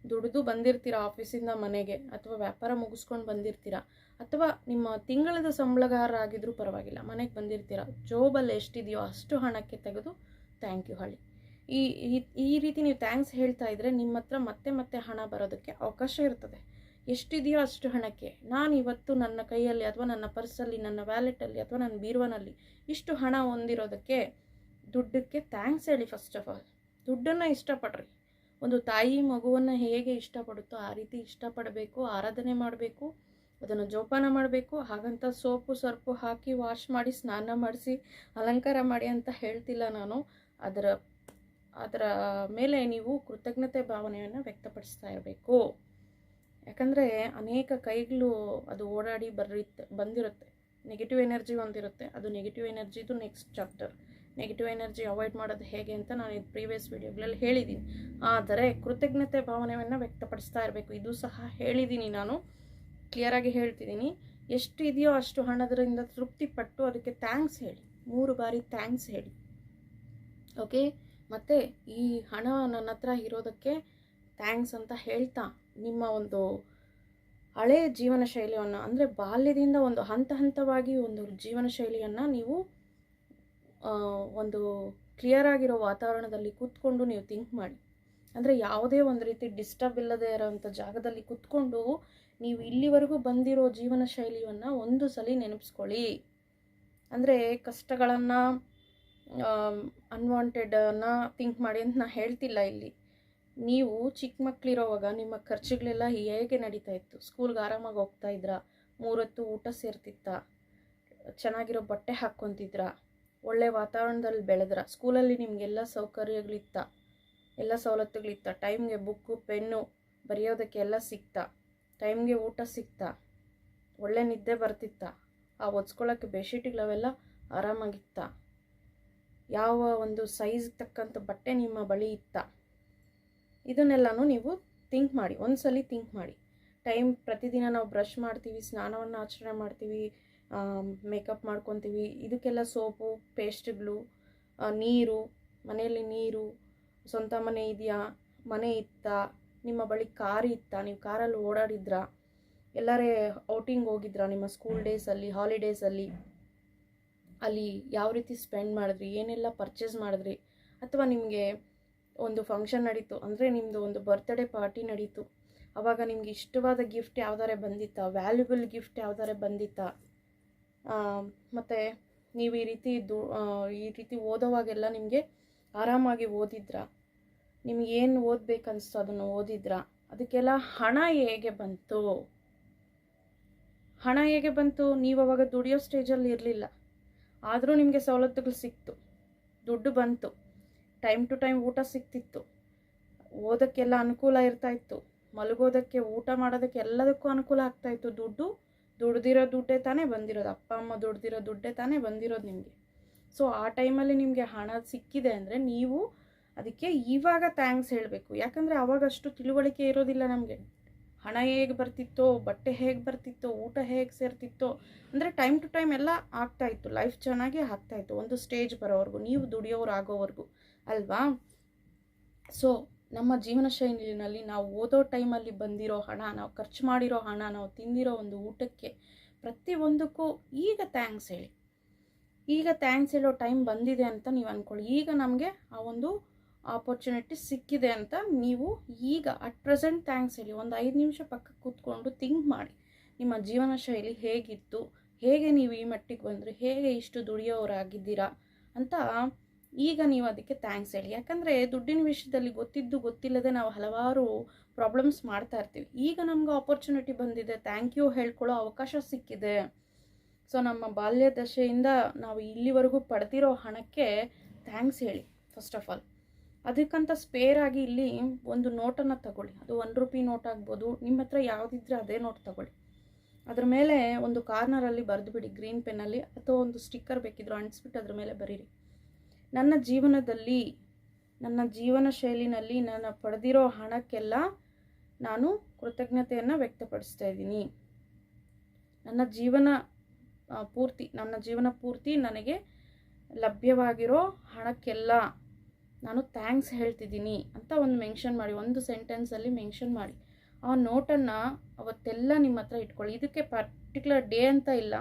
ದುಡಿದು ಬಂದಿರ್ತೀರಾ ಆಫೀಸಿಂದ ಮನೆಗೆ, ಅಥವಾ ವ್ಯಾಪಾರ ಮುಗಿಸ್ಕೊಂಡು ಬಂದಿರ್ತೀರಾ, ಅಥವಾ ನಿಮ್ಮ ತಿಂಗಳದ ಸಂಬಳಗಾರರಾಗಿದ್ರೂ ಪರವಾಗಿಲ್ಲ, ಮನೆಗೆ ಬಂದಿರ್ತೀರಾ, ಜೋಬಲ್ಲಿ ಎಷ್ಟಿದೆಯೋ ಅಷ್ಟು ಹಣಕ್ಕೆ ತೆಗೆದು ಥ್ಯಾಂಕ್ ಯು ಹೇಳಿ. ಈ ರೀತಿ ನೀವು ಥ್ಯಾಂಕ್ಸ್ ಹೇಳ್ತಾ ಇದ್ದರೆ ನಿಮ್ಮ ಹತ್ರ ಮತ್ತೆ ಹಣ ಬರೋದಕ್ಕೆ ಅವಕಾಶ ಇರ್ತದೆ. ಎಷ್ಟಿದೆಯೋ ಅಷ್ಟು ಹಣಕ್ಕೆ ನಾನು ಇವತ್ತು ನನ್ನ ಕೈಯಲ್ಲಿ ಅಥವಾ ನನ್ನ ಪರ್ಸಲ್ಲಿ, ನನ್ನ ವ್ಯಾಲೆಟಲ್ಲಿ ಅಥವಾ ನನ್ನ ಬೀರುವನಲ್ಲಿ ಇಷ್ಟು ಹಣ ಹೊಂದಿರೋದಕ್ಕೆ ದುಡ್ಡಕ್ಕೆ ಥ್ಯಾಂಕ್ಸ್ ಹೇಳಿ. ಫಸ್ಟ್ ಆಫ್ ಆಲ್ ದುಡ್ಡನ್ನು ಇಷ್ಟಪಡ್ರಿ. ಒಂದು ತಾಯಿ ಮಗುವನ್ನು ಹೇಗೆ ಇಷ್ಟಪಡುತ್ತೋ ಆ ರೀತಿ ಇಷ್ಟಪಡಬೇಕು, ಆರಾಧನೆ ಮಾಡಬೇಕು, ಅದನ್ನು ಜೋಪಾನ ಮಾಡಬೇಕು. ಹಾಗಂತ ಸೋಪು ಸರ್ಪು ಹಾಕಿ ವಾಶ್ ಮಾಡಿ ಸ್ನಾನ ಮಾಡಿಸಿ ಅಲಂಕಾರ ಮಾಡಿ ಅಂತ ಹೇಳ್ತಿಲ್ಲ ನಾನು. ಅದರ ಮೇಲೆ ನೀವು ಕೃತಜ್ಞತೆ ಭಾವನೆಯನ್ನು ವ್ಯಕ್ತಪಡಿಸ್ತಾ ಇರಬೇಕು. ಯಾಕಂದರೆ ಅನೇಕ ಕೈಗಳು ಅದು ಓಡಾಡಿ ಬಂದಿರುತ್ತೆ. ನೆಗೆಟಿವ್ ಎನರ್ಜಿ ಒಂದಿರುತ್ತೆ, ಅದು ನೆಗೆಟಿವ್ ಎನರ್ಜಿದು next chapter. Negative energy avoid ಮಾಡೋದು ಹೇಗೆ ಅಂತ ನಾನು ಇದು ಪ್ರೀವಿಯಸ್ ವೀಡಿಯೋಗಳಲ್ಲಿ ಹೇಳಿದ್ದೀನಿ. ಆದರೆ ಕೃತಜ್ಞತೆ ಭಾವನೆಯನ್ನು ವ್ಯಕ್ತಪಡಿಸ್ತಾ ಇರಬೇಕು. ಇದು ಸಹ ಹೇಳಿದ್ದೀನಿ, ನಾನು ಕ್ಲಿಯರಾಗಿ ಹೇಳ್ತಿದ್ದೀನಿ. ಎಷ್ಟು ಇದೆಯೋ ಅಷ್ಟು ಹಣದಿಂದ ತೃಪ್ತಿಪಟ್ಟು ಅದಕ್ಕೆ ಥ್ಯಾಂಕ್ಸ್ ಹೇಳಿ, 3 ಬಾರಿ ಥ್ಯಾಂಕ್ಸ್ ಹೇಳಿ. ಓಕೆ, ಮತ್ತು ಈ ಹಣ ನನ್ನ ಹತ್ರ ಇರೋದಕ್ಕೆ ಥ್ಯಾಂಕ್ಸ್ ಅಂತ ಹೇಳ್ತಾ ನಿಮ್ಮ ಒಂದು ಹಳೆಯ ಜೀವನ ಶೈಲಿಯನ್ನು, ಅಂದರೆ ಬಾಲ್ಯದಿಂದ ಒಂದು ಹಂತವಾಗಿ ಒಂದು ಜೀವನ ಶೈಲಿಯನ್ನು ನೀವು ಒಂದು ಕ್ಲಿಯರ್ ಆಗಿರೋ ವಾತಾವರಣದಲ್ಲಿ ಕೂತ್ಕೊಂಡು ನೀವು ಥಿಂಕ್ ಮಾಡಿ. ಅಂದರೆ ಯಾವುದೇ ಒಂದು ರೀತಿ ಡಿಸ್ಟರ್ಬ್ ಇಲ್ಲದೆ ಇರೋವಂಥ ಜಾಗದಲ್ಲಿ ಕೂತ್ಕೊಂಡು ನೀವು ಇಲ್ಲಿವರೆಗೂ ಬಂದಿರೋ ಜೀವನ ಶೈಲಿಯನ್ನು ಒಂದು ಸಲ ನೆನಪಿಸ್ಕೊಳ್ಳಿ. ಅಂದರೆ ಕಷ್ಟಗಳನ್ನು, ಅನ್ವಾಂಟೆಡನ್ನು ಥಿಂಕ್ ಮಾಡಿ ಅಂತ ನಾನು ಹೇಳ್ತಿಲ್ಲ ಇಲ್ಲಿ. ನೀವು ಚಿಕ್ಕ ಮಕ್ಕಳಿರೋವಾಗ ನಿಮ್ಮ ಖರ್ಚುಗಳೆಲ್ಲ ಹೇಗೆ ನಡೀತಾ ಇತ್ತು? ಸ್ಕೂಲ್ಗೆ ಆರಾಮಾಗಿ ಹೋಗ್ತಾ ಇದ್ರಾ? 3 ಹೊತ್ತು ಊಟ ಸೇರ್ತಿತ್ತ? ಚೆನ್ನಾಗಿರೋ ಬಟ್ಟೆ ಹಾಕ್ಕೊತಿದ್ರ? ಒಳ್ಳೆ ವಾತಾವರಣದಲ್ಲಿ ಬೆಳೆದ್ರ? ಸ್ಕೂಲಲ್ಲಿ ನಿಮಗೆಲ್ಲ ಸೌಕರ್ಯಗಳಿತ್ತ? ಎಲ್ಲ ಸವಲತ್ತುಗಳಿತ್ತ? ಟೈಮ್ಗೆ ಬುಕ್ಕು ಪೆನ್ನು ಬರೆಯೋದಕ್ಕೆ ಎಲ್ಲ ಸಿಕ್ತಾ? ಟೈಮ್ಗೆ ಊಟ ಸಿಕ್ತಾ? ಒಳ್ಳೆ ನಿದ್ದೆ ಬರ್ತಿತ್ತ? ಆ ಒದ್ಸ್ಕೊಳ್ಳೋಕ್ಕೆ ಬೆಡ್ಶೀಟ್ಗಳವೆಲ್ಲ ಆರಾಮಾಗಿತ್ತ? ಯಾವ ಒಂದು ಸೈಜ್ ತಕ್ಕಂಥ ಬಟ್ಟೆ ನಿಮ್ಮ ಬಳಿ ಇತ್ತ? ಇದನ್ನೆಲ್ಲನೂ ನೀವು ಥಿಂಕ್ ಮಾಡಿ, ಒಂದ್ಸಲಿ ಥಿಂಕ್ ಮಾಡಿ. ಪ್ರತಿದಿನ ನಾವು ಬ್ರಷ್ ಮಾಡ್ತೀವಿ, ಸ್ನಾನವನ್ನು ಆಚರಣೆ ಮಾಡ್ತೀವಿ, ಮೇಕಪ್ ಮಾಡ್ಕೊತೀವಿ. ಇದಕ್ಕೆಲ್ಲ ಸೋಪು, ಪೇಸ್ಟ್ಗಳು, ನೀರು, ಮನೆಯಲ್ಲಿ ನೀರು, ಸ್ವಂತ ಮನೆ ಇದೆಯಾ? ಮನೆ ಇತ್ತಾ? ನಿಮ್ಮ ಬಳಿ ಕಾರ್ ಇತ್ತಾ? ನೀವು ಕಾರಲ್ಲಿ ಓಡಾಡಿದ್ರಾ? ಎಲ್ಲರೇ ಔಟಿಂಗ್ ಹೋಗಿದ್ರಾ? ನಿಮ್ಮ ಸ್ಕೂಲ್ ಡೇಸಲ್ಲಿ, ಹಾಲಿಡೇಸಲ್ಲಿ ಅಲ್ಲಿ ಯಾವ ರೀತಿ ಸ್ಪೆಂಡ್ ಮಾಡಿದ್ರಿ? ಏನೆಲ್ಲ ಪರ್ಚೇಸ್ ಮಾಡಿದ್ರಿ? ಅಥವಾ ನಿಮಗೆ ಒಂದು ಫಂಕ್ಷನ್ ನಡೀತು ಅಂದರೆ ನಿಮ್ಮದು ಒಂದು ಬರ್ತ್ಡೇ ಪಾರ್ಟಿ ನಡೀತು, ಆವಾಗ ನಿಮ್ಗೆ ಇಷ್ಟವಾದ ಗಿಫ್ಟ್ ಯಾವ್ದಾರೆ ಬಂದಿತ್ತಾ? ವ್ಯಾಲ್ಯೂಬಲ್ ಗಿಫ್ಟ್ ಯಾವ್ದಾರೆ ಬಂದಿತ್ತಾ? ಮತ್ತು ನೀವು ಈ ರೀತಿ ಓದೋವಾಗೆಲ್ಲ ನಿಮಗೆ ಆರಾಮಾಗಿ ಓದಿದ್ರಾ? ನಿಮ್ಗೆ ಏನು ಓದಬೇಕನ್ನಿಸ್ತು ಅದನ್ನು ಓದಿದ್ರಾ? ಅದಕ್ಕೆಲ್ಲ ಹಣ ಹೇಗೆ ಬಂತು? ಹಣ ಹೇಗೆ ಬಂತು? ನೀವು ಅವಾಗ ದುಡಿಯೋ ಸ್ಟೇಜಲ್ಲಿ ಇರಲಿಲ್ಲ, ಆದರೂ ನಿಮಗೆ ಸವಲತ್ತುಗಳು ಸಿಕ್ತು, ದುಡ್ಡು ಬಂತು, ಟೈಮ್ ಟು ಟೈಮ್ ಊಟ ಸಿಕ್ತಿತ್ತು, ಓದೋಕ್ಕೆಲ್ಲ ಅನುಕೂಲ ಇರ್ತಾಯಿತ್ತು, ಮಲಗೋದಕ್ಕೆ, ಊಟ ಮಾಡೋದಕ್ಕೆ ಎಲ್ಲದಕ್ಕೂ ಅನುಕೂಲ ಆಗ್ತಾಯಿತ್ತು. ದುಡ್ದಿರೋ ದುಡ್ಡೇ ತಾನೇ ಬಂದಿರೋದು, ಅಪ್ಪ ಅಮ್ಮ ದುಡ್ದಿರೋ ದುಡ್ಡೇ ತಾನೇ ಬಂದಿರೋದು ನಿಮಗೆ. ಸೊ ಆ ಟೈಮಲ್ಲಿ ನಿಮಗೆ ಹಣ ಸಿಕ್ಕಿದೆ ಅಂದರೆ ನೀವು ಅದಕ್ಕೆ ಇವಾಗ ಥ್ಯಾಂಕ್ಸ್ ಹೇಳಬೇಕು. ಯಾಕಂದರೆ ಆವಾಗಷ್ಟು ತಿಳುವಳಿಕೆ ಇರೋದಿಲ್ಲ ನಮಗೆ. ಹಣ ಹೇಗೆ ಬರ್ತಿತ್ತೋ, ಬಟ್ಟೆ ಹೇಗೆ ಬರ್ತಿತ್ತೋ, ಊಟ ಹೇಗೆ ಸೇರ್ತಿತ್ತೋ, ಅಂದರೆ ಟೈಮ್ ಟು ಟೈಮ್ ಎಲ್ಲ ಆಗ್ತಾಯಿತ್ತು, ಲೈಫ್ ಚೆನ್ನಾಗಿ ಆಗ್ತಾಯಿತ್ತು ಒಂದು ಸ್ಟೇಜ್ ಬರೋವರೆಗೂ, ನೀವು ದುಡಿಯೋರು ಆಗೋವರೆಗೂ ಅಲ್ವಾ? ಸೊ ನಮ್ಮ ಜೀವನ ಶೈಲಿನಲ್ಲಿ ನಾವು ಓದೋ ಟೈಮಲ್ಲಿ ಬಂದಿರೋ ಹಣ, ನಾವು ಖರ್ಚು ಮಾಡಿರೋ ಹಣ, ನಾವು ತಿಂದಿರೋ ಒಂದು ಊಟಕ್ಕೆ, ಪ್ರತಿಯೊಂದಕ್ಕೂ ಈಗ ಥ್ಯಾಂಕ್ಸ್ ಹೇಳಿ. ಈಗ ಥ್ಯಾಂಕ್ಸ್ ಹೇಳೋ ಟೈಮ್ ಬಂದಿದೆ ಅಂತ ನೀವು ಅಂದ್ಕೊಳ್ಳಿ. ಈಗ ನಮಗೆ ಆ ಒಂದು ಆಪರ್ಚುನಿಟಿ ಸಿಕ್ಕಿದೆ ಅಂತ ನೀವು ಈಗ ಅಟ್ ಪ್ರೆಸೆಂಟ್ ಥ್ಯಾಂಕ್ಸ್ ಹೇಳಿ. ಒಂದು 5 ನಿಮಿಷ ಪಕ್ಕಕ್ಕೆ ಕೂತ್ಕೊಂಡು ಥಿಂಕ್ ಮಾಡಿ, ನಿಮ್ಮ ಜೀವನ ಶೈಲಿ ಹೇಗಿತ್ತು, ಹೇಗೆ ನೀವು ಈ ಮಟ್ಟಿಗೆ ಬಂದರೆ, ಹೇಗೆ ಇಷ್ಟು ದುಡಿಯೋರಾಗಿದ್ದೀರಾ ಅಂತ ಈಗ ನೀವು ಅದಕ್ಕೆ ಥ್ಯಾಂಕ್ಸ್ ಹೇಳಿ. ಯಾಕಂದರೆ ದುಡ್ಡಿನ ವಿಷಯದಲ್ಲಿ ಗೊತ್ತಿಲ್ಲದೆ ನಾವು ಹಲವಾರು ಪ್ರಾಬ್ಲಮ್ಸ್ ಮಾಡ್ತಾ ಇರ್ತೀವಿ. ಈಗ ನಮ್ಗೆ ಆಪರ್ಚುನಿಟಿ ಬಂದಿದೆ, ಥ್ಯಾಂಕ್ ಯು ಹೇಳ್ಕೊಳ್ಳೋ ಅವಕಾಶ ಸಿಕ್ಕಿದೆ. ಸೊ ನಮ್ಮ ಬಾಲ್ಯ ದಶೆಯಿಂದ ನಾವು ಇಲ್ಲಿವರೆಗೂ ಪಡೆದಿರೋ ಹಣಕ್ಕೆ ಥ್ಯಾಂಕ್ಸ್ ಹೇಳಿ ಫಸ್ಟ್ ಆಫ್ ಆಲ್. ಅದಕ್ಕಂತ ಸ್ಪೇರ್ ಆಗಿ ಇಲ್ಲಿ ಒಂದು ನೋಟನ್ನು ತಗೊಳ್ಳಿ. ಅದು 1 ರೂಪಾಯಿ ನೋಟ್ ಆಗ್ಬೋದು, ನಿಮ್ಮ ಹತ್ರ ಯಾವುದಿದ್ರೆ ಅದೇ ನೋಟ್ ತಗೊಳ್ಳಿ. ಅದ್ರ ಮೇಲೆ ಒಂದು ಕಾರ್ನರಲ್ಲಿ ಬರೆದುಬಿಡಿ ಗ್ರೀನ್ ಪೆನ್ನಲ್ಲಿ, ಅಥವಾ ಒಂದು ಸ್ಟಿಕ್ಕರ್ ಬೇಕಿದ್ರು ಅಂಟಿಸ್ಬಿಟ್ಟು ಅದ್ರ ಮೇಲೆ ಬರೀರಿ. ನನ್ನ ಜೀವನದಲ್ಲಿ, ನನ್ನ ಜೀವನ ಶೈಲಿನಲ್ಲಿ ನಾನು ಪಡೆದಿರೋ ಹಣಕ್ಕೆಲ್ಲ ನಾನು ಕೃತಜ್ಞತೆಯನ್ನು ವ್ಯಕ್ತಪಡಿಸ್ತಾ ಇದ್ದೀನಿ. ನನ್ನ ಜೀವನ ಪೂರ್ತಿ ನನಗೆ ಲಭ್ಯವಾಗಿರೋ ಹಣಕ್ಕೆಲ್ಲ ನಾನು ಥ್ಯಾಂಕ್ಸ್ ಹೇಳ್ತಿದ್ದೀನಿ ಅಂತ ಒಂದು ಮೆನ್ಷನ್ ಮಾಡಿ, ಒಂದು ಸೆಂಟೆನ್ಸಲ್ಲಿ ಮೆನ್ಷನ್ ಮಾಡಿ. ಆ ನೋಟನ್ನು ಅವತ್ತೆಲ್ಲ ನಿಮ್ಮ ಹತ್ರ ಇಟ್ಕೊಳ್ಳಿ. ಇದಕ್ಕೆ ಪರ್ಟಿಕ್ಯುಲರ್ ಡೇ ಅಂತ ಇಲ್ಲ.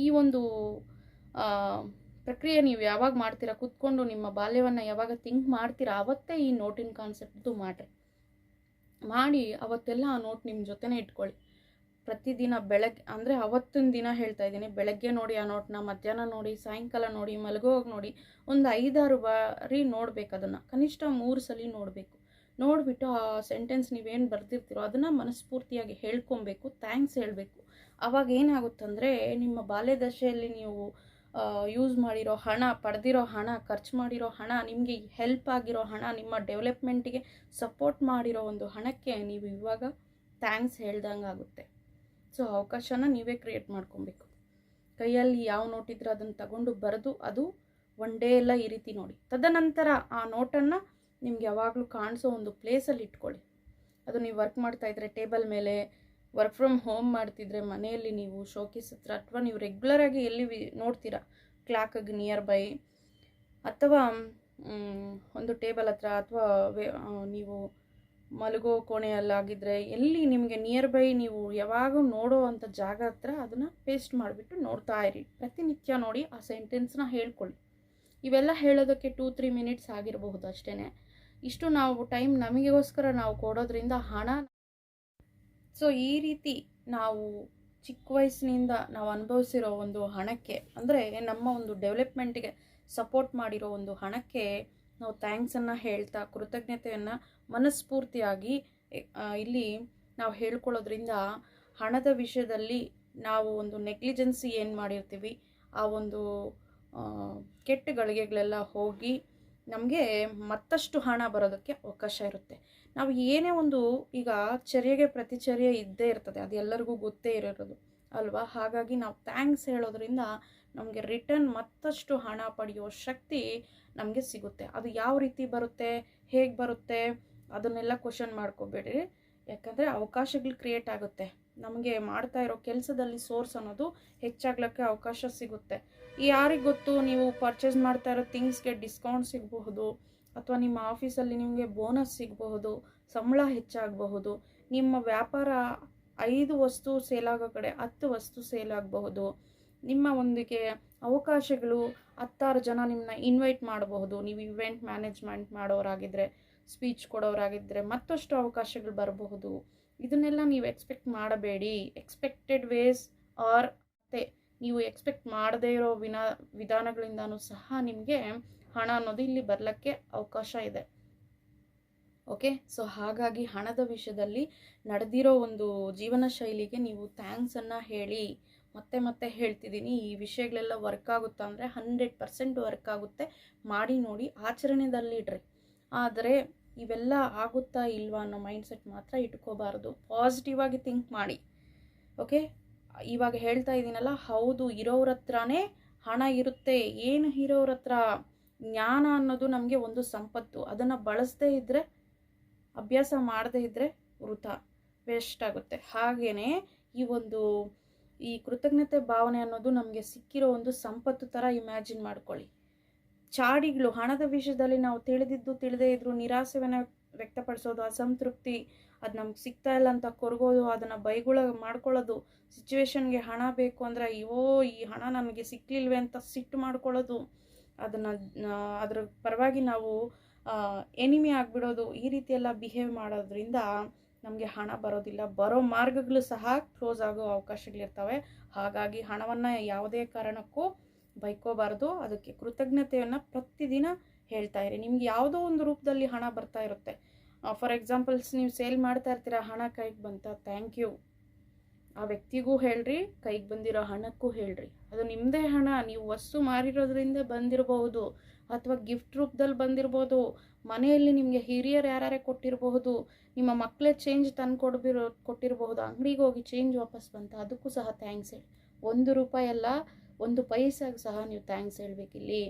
ಈ ಒಂದು ಪ್ರಕ್ರಿಯೆ ನೀವು ಯಾವಾಗ ಮಾಡ್ತೀರಾ, ಕೂತ್ಕೊಂಡು ನಿಮ್ಮ ಬಾಲ್ಯವನ್ನು ಯಾವಾಗ ಥಿಂಕ್ ಮಾಡ್ತೀರಾ ಅವತ್ತೇ ಈ ನೋಟಿನ ಕಾನ್ಸೆಪ್ಟ್ದು ಮಾಡಿ ಅವತ್ತೆಲ್ಲ ಆ ನೋಟ್ ನಿಮ್ಮ ಜೊತೆನೇ ಇಟ್ಕೊಳ್ಳಿ. ಪ್ರತಿದಿನ ಬೆಳಗ್ಗೆ, ಅಂದರೆ ಅವತ್ತಿನ ದಿನ ಹೇಳ್ತಾ ಇದ್ದೀನಿ, ಬೆಳಗ್ಗೆ ನೋಡಿ ಆ ನೋಟ್ನ, ಮಧ್ಯಾಹ್ನ ನೋಡಿ, ಸಾಯಂಕಾಲ ನೋಡಿ, ಮಲಗೋಗಿ ನೋಡಿ, ಒಂದು 5-6 ಬಾರಿ ನೋಡಬೇಕು. ಅದನ್ನು ಕನಿಷ್ಠ 3 ಸಲ ನೋಡಬೇಕು. ನೋಡಿಬಿಟ್ಟು ಆ ಸೆಂಟೆನ್ಸ್ ನೀವೇನು ಬರೆದಿರ್ತೀರೋ ಅದನ್ನು ಮನಸ್ಫೂರ್ತಿಯಾಗಿ ಹೇಳ್ಕೊಬೇಕು, ಥ್ಯಾಂಕ್ಸ್ ಹೇಳಬೇಕು. ಆವಾಗ ಏನಾಗುತ್ತಂದರೆ ನಿಮ್ಮ ಬಾಲ್ಯ ದಶೆಯಲ್ಲಿ ನೀವು ಯೂಸ್ ಮಾಡಿರೋ ಹಣ, ಪಡೆದಿರೋ ಹಣ, ಖರ್ಚು ಮಾಡಿರೋ ಹಣ, ನಿಮಗೆ ಹೆಲ್ಪ್ ಆಗಿರೋ ಹಣ, ನಿಮ್ಮ ಡೆವಲಪ್ಮೆಂಟಿಗೆ ಸಪೋರ್ಟ್ ಮಾಡಿರೋ ಒಂದು ಹಣಕ್ಕೆ ನೀವು ಇವಾಗ ಥ್ಯಾಂಕ್ಸ್ ಹೇಳ್ದಂಗೆ ಆಗುತ್ತೆ. ಸೊ ಅವಕಾಶನ ನೀವೇ ಕ್ರಿಯೇಟ್ ಮಾಡ್ಕೊಬೇಕು. ಕೈಯಲ್ಲಿ ಯಾವ ನೋಟ್ ಇದ್ರೆ ಅದನ್ನು ತಗೊಂಡು ಬರೆದು ಅದು ಒನ್ ಡೇ ಎಲ್ಲ ಈ ರೀತಿ ನೋಡಿ. ತದನಂತರ ಆ ನೋಟನ್ನು ನಿಮ್ಗೆ ಯಾವಾಗಲೂ ಕಾಣಿಸೋ ಒಂದು ಪ್ಲೇಸಲ್ಲಿ ಇಟ್ಕೊಳ್ಳಿ. ಅದು ನೀವು ವರ್ಕ್ ಮಾಡ್ತಾಯಿದ್ರೆ ಟೇಬಲ್ ಮೇಲೆ, ವರ್ಕ್ ಫ್ರಮ್ ಹೋಮ್ ಮಾಡ್ತಿದ್ರೆ ಮನೆಯಲ್ಲಿ ನೀವು ಶೋಕೇಸ್ ಹತ್ರ, ಅಥವಾ ನೀವು ರೆಗ್ಯುಲರಾಗಿ ಎಲ್ಲಿ ನೋಡ್ತೀರಾ ಕ್ಲಾಕಿಗೆ ನಿಯರ್ ಬೈ, ಅಥವಾ ಒಂದು ಟೇಬಲ್ ಹತ್ರ, ಅಥವಾ ನೀವು ಮಲಗೋ ಕೋಣೆಯಲ್ಲಾಗಿದ್ದರೆ ಎಲ್ಲಿ ನಿಮಗೆ ನಿಯರ್ ಬೈ ನೀವು ಯಾವಾಗ ನೋಡೋ ಅಂಥ ಜಾಗ ಹತ್ರ ಅದನ್ನು ಪೇಸ್ಟ್ ಮಾಡಿಬಿಟ್ಟು ನೋಡ್ತಾ ಇರಿ. ಪ್ರತಿನಿತ್ಯ ನೋಡಿ ಆ ಸೆಂಟೆನ್ಸ್ನ ಹೇಳ್ಕೊಳ್ಳಿ. ಇವೆಲ್ಲ ಹೇಳೋದಕ್ಕೆ 2-3 ಮಿನಿಟ್ಸ್ ಆಗಿರಬಹುದು ಅಷ್ಟೇ. ಇಷ್ಟು ನಾವು ಟೈಮ್ ನಮಗೋಸ್ಕರ ನಾವು ಕೊಡೋದ್ರಿಂದ ಹಣ, ಸೊ ಈ ರೀತಿ ನಾವು ಚಿಕ್ಕ ವಯಸ್ಸಿನಿಂದ ನಾವು ಅನುಭವಿಸಿರೋ ಒಂದು ಹಣಕ್ಕೆ, ಅಂದರೆ ನಮ್ಮ ಒಂದು ಡೆವಲಪ್ಮೆಂಟ್ಗೆ ಸಪೋರ್ಟ್ ಮಾಡಿರೋ ಒಂದು ಹಣಕ್ಕೆ ನಾವು ಥ್ಯಾಂಕ್ಸನ್ನು ಹೇಳ್ತಾ ಕೃತಜ್ಞತೆಯನ್ನು ಮನಸ್ಫೂರ್ತಿಯಾಗಿ ಇಲ್ಲಿ ನಾವು ಹೇಳ್ಕೊಳ್ಳೋದ್ರಿಂದ ಹಣದ ವಿಷಯದಲ್ಲಿ ನಾವು ಒಂದು ನೆಗ್ಲಿಜೆನ್ಸಿ ಏನು ಮಾಡಿರ್ತೀವಿ ಆ ಒಂದು ಕೆಟ್ಟ ಗಳಿಗೆಗಳೆಲ್ಲ ಹೋಗಿ ನಮಗೆ ಮತ್ತಷ್ಟು ಹಣ ಬರೋದಕ್ಕೆ ಅವಕಾಶ ಇರುತ್ತೆ. ನಾವು ಏನೇ ಒಂದು, ಈಗ ಚರ್ಯೆಗೆ ಪ್ರತಿಚರ್ಯೆ ಇದ್ದೇ ಇರ್ತದೆ, ಅದು ಎಲ್ಲರಿಗೂ ಗೊತ್ತೇ ಇರೋದು ಅಲ್ವಾ. ಹಾಗಾಗಿ ನಾವು ಥ್ಯಾಂಕ್ಸ್ ಹೇಳೋದ್ರಿಂದ ನಮಗೆ ರಿಟರ್ನ್ ಮತ್ತಷ್ಟು ಹಣ ಪಡೆಯೋ ಶಕ್ತಿ ನಮಗೆ ಸಿಗುತ್ತೆ. ಅದು ಯಾವ ರೀತಿ ಬರುತ್ತೆ, ಹೇಗೆ ಬರುತ್ತೆ ಅದನ್ನೆಲ್ಲ ಕ್ವಶನ್ ಮಾಡ್ಕೋಬೇಡಿ. ಯಾಕಂದರೆ ಅವಕಾಶಗಳು ಕ್ರಿಯೇಟ್ ಆಗುತ್ತೆ. ನಮಗೆ ಮಾಡ್ತಾ ಇರೋ ಕೆಲಸದಲ್ಲಿ ಸೋರ್ಸ್ ಅನ್ನೋದು ಹೆಚ್ಚಾಗ್ಲಿಕ್ಕೆ ಅವಕಾಶ ಸಿಗುತ್ತೆ. ಯಾರಿಗೆ ಗೊತ್ತು, ನೀವು ಪರ್ಚೇಸ್ ಮಾಡ್ತಾ ಇರೋ ಥಿಂಗ್ಸ್ಗೆ ಡಿಸ್ಕೌಂಟ್ ಸಿಗಬಹುದು, ಅಥವಾ ನಿಮ್ಮ ಆಫೀಸಲ್ಲಿ ನಿಮಗೆ ಬೋನಸ್ ಸಿಗಬಹುದು, ಸಂಬಳ ಹೆಚ್ಚಾಗಬಹುದು, ನಿಮ್ಮ ವ್ಯಾಪಾರ 5 ವಸ್ತು ಸೇಲ್ ಆಗೋ ಕಡೆ 10 ವಸ್ತು ಸೇಲ್ ಆಗಬಹುದು, ನಿಮ್ಮ ಒಂದಿಗೆ ಅವಕಾಶಗಳು 10 ಜನ ನಿಮ್ಮನ್ನ ಇನ್ವೈಟ್ ಮಾಡಬಹುದು. ನೀವು ಇವೆಂಟ್ ಮ್ಯಾನೇಜ್ಮೆಂಟ್ ಮಾಡೋರಾಗಿದ್ದರೆ, ಸ್ಪೀಚ್ ಕೊಡೋರಾಗಿದ್ದರೆ ಮತ್ತಷ್ಟು ಅವಕಾಶಗಳು ಬರಬಹುದು. ಇದನ್ನೆಲ್ಲ ನೀವು ಎಕ್ಸ್ಪೆಕ್ಟ್ ಮಾಡಬೇಡಿ. ಎಕ್ಸ್ಪೆಕ್ಟೆಡ್ ವೇಸ್ ಆರ್ ಮತ್ತೆ ನೀವು ಎಕ್ಸ್ಪೆಕ್ಟ್ ಮಾಡದೇ ಇರೋ ವಿಧಾನಗಳಿಂದನೂ ಸಹ ನಿಮಗೆ ಹಣ ಅನ್ನೋದು ಇಲ್ಲಿ ಬರಲಿಕ್ಕೆ ಅವಕಾಶ ಇದೆ. ಓಕೆ, ಸೊ ಹಾಗಾಗಿ ಹಣದ ವಿಷಯದಲ್ಲಿ ನಡೆದಿರೋ ಒಂದು ಜೀವನ ಶೈಲಿಗೆ ನೀವು ಥ್ಯಾಂಕ್ಸನ್ನು ಹೇಳಿ. ಮತ್ತೆ ಮತ್ತೆ ಹೇಳ್ತಿದ್ದೀನಿ, ಈ ವಿಷಯಗಳೆಲ್ಲ ವರ್ಕ್ ಆಗುತ್ತಾ ಅಂದರೆ 100% ವರ್ಕ್ ಆಗುತ್ತೆ. ಮಾಡಿ ನೋಡಿ, ಆಚರಣೆದಲ್ಲಿ ಇಡ್ರಿ. ಆದರೆ ಇವೆಲ್ಲ ಆಗುತ್ತಾ ಇಲ್ವಾ ಅನ್ನೋ ಮೈಂಡ್ಸೆಟ್ ಮಾತ್ರ ಇಟ್ಕೋಬಾರ್ದು. ಪಾಸಿಟಿವ್ ಆಗಿ ಥಿಂಕ್ ಮಾಡಿ. ಓಕೆ, ಇವಾಗ ಹೇಳ್ತಾ ಇದ್ದೀನಲ್ಲ, ಹೌದು, ಇರೋರ ಹತ್ರನೇ ಹಣ ಇರುತ್ತೆ. ಏನು ಇರೋರ ಹತ್ರ ಜ್ಞಾನ ಅನ್ನೋದು ನಮಗೆ ಒಂದು ಸಂಪತ್ತು. ಅದನ್ನು ಬಳಸದೇ ಇದ್ದರೆ, ಅಭ್ಯಾಸ ಮಾಡದೇ ಇದ್ದರೆ ವೃಥಾ, ವೇಸ್ಟ್ ಆಗುತ್ತೆ. ಹಾಗೆಯೇ ಈ ಕೃತಜ್ಞತೆ ಭಾವನೆ ಅನ್ನೋದು ನಮಗೆ ಸಿಕ್ಕಿರೋ ಒಂದು ಸಂಪತ್ತು ಥರ ಇಮ್ಯಾಜಿನ್ ಮಾಡ್ಕೊಳ್ಳಿ. ಚಾಡಿಗಳು, ಹಣದ ವಿಷಯದಲ್ಲಿ ನಾವು ತಿಳಿದೇ ಇದ್ರೂ ನಿರಾಸೆಯನ್ನು ವ್ಯಕ್ತಪಡಿಸೋದು, ಅಸಂತೃಪ್ತಿ, ಅದು ನಮ್ಗೆ ಸಿಗ್ತಾ ಇಲ್ಲ ಅಂತ ಕೊರಗೋದು, ಅದನ್ನು ಮಾಡ್ಕೊಳ್ಳೋದು, ಸಿಚುವೇಶನ್ಗೆ ಹಣ ಬೇಕು ಅಂದರೆ ಅಯ್ಯೋ ಈ ಹಣ ನನಗೆ ಸಿಕ್ಕಲಿಲ್ವೇ ಅಂತ ಸಿಟ್ಟು ಮಾಡ್ಕೊಳ್ಳೋದು, ಅದರ ಪರವಾಗಿ ನಾವು ಎನಿಮಿ ಆಗಿಬಿಡೋದು, ಈ ರೀತಿಯೆಲ್ಲ ಬಿಹೇವ್ ಮಾಡೋದ್ರಿಂದ ನಮಗೆ ಹಣ ಬರೋದಿಲ್ಲ. ಬರೋ ಮಾರ್ಗಗಳು ಸಹ ಕ್ಲೋಸ್ ಆಗೋ ಅವಕಾಶಗಳಿರ್ತವೆ. ಹಾಗಾಗಿ ಹಣವನ್ನು ಯಾವುದೇ ಕಾರಣಕ್ಕೂ ಬೈಕೋಬಾರ್ದು. ಅದಕ್ಕೆ ಕೃತಜ್ಞತೆಯನ್ನು ಪ್ರತಿದಿನ ಹೇಳ್ತಾ ಇರಿ. ನಿಮ್ಗೆ ಯಾವುದೋ ಒಂದು ರೂಪದಲ್ಲಿ ಹಣ ಬರ್ತಾ ಇರುತ್ತೆ. ಫಾರ್ ಎಕ್ಸಾಂಪಲ್ಸ್, ನೀವು ಸೇಲ್ ಮಾಡ್ತಾ ಇರ್ತೀರ, ಹಣ ಕೈಗೆ ಬಂತ, ಥ್ಯಾಂಕ್ ಯು ಆ ವ್ಯಕ್ತಿಗೂ ಹೇಳ್ರಿ, ಕೈಗೆ ಬಂದಿರೋ ಹಣಕ್ಕೂ ಹೇಳ್ರಿ. ಅದು ನಿಮ್ಮದೇ ಹಣ, ನೀವು ವಸ್ತು ಮಾರಿರೋದ್ರಿಂದ ಬಂದಿರಬಹುದು, ಅಥವಾ ಗಿಫ್ಟ್ ರೂಪದಲ್ಲಿ ಬಂದಿರ್ಬೋದು, ಮನೆಯಲ್ಲಿ ನಿಮಗೆ ಹಿರಿಯರು ಯಾರೇ ಕೊಟ್ಟಿರಬಹುದು, ನಿಮ್ಮ ಮಕ್ಕಳೇ ಚೇಂಜ್ ತಂದು ಕೊಟ್ಟಿರಬಹುದು, ಅಂಗಡಿಗೆ ಹೋಗಿ ಚೇಂಜ್ ವಾಪಸ್ ಬಂತ, ಅದಕ್ಕೂ ಸಹ ಥ್ಯಾಂಕ್ಸ್ ಹೇಳಿ. 1 ರೂಪಾಯಿ ಅಲ್ಲ, 1 ಪೈಸಾಗೆ ಸಹ ನೀವು ಥ್ಯಾಂಕ್ಸ್ ಹೇಳ್ಬೇಕಿಲ್ಲಿ.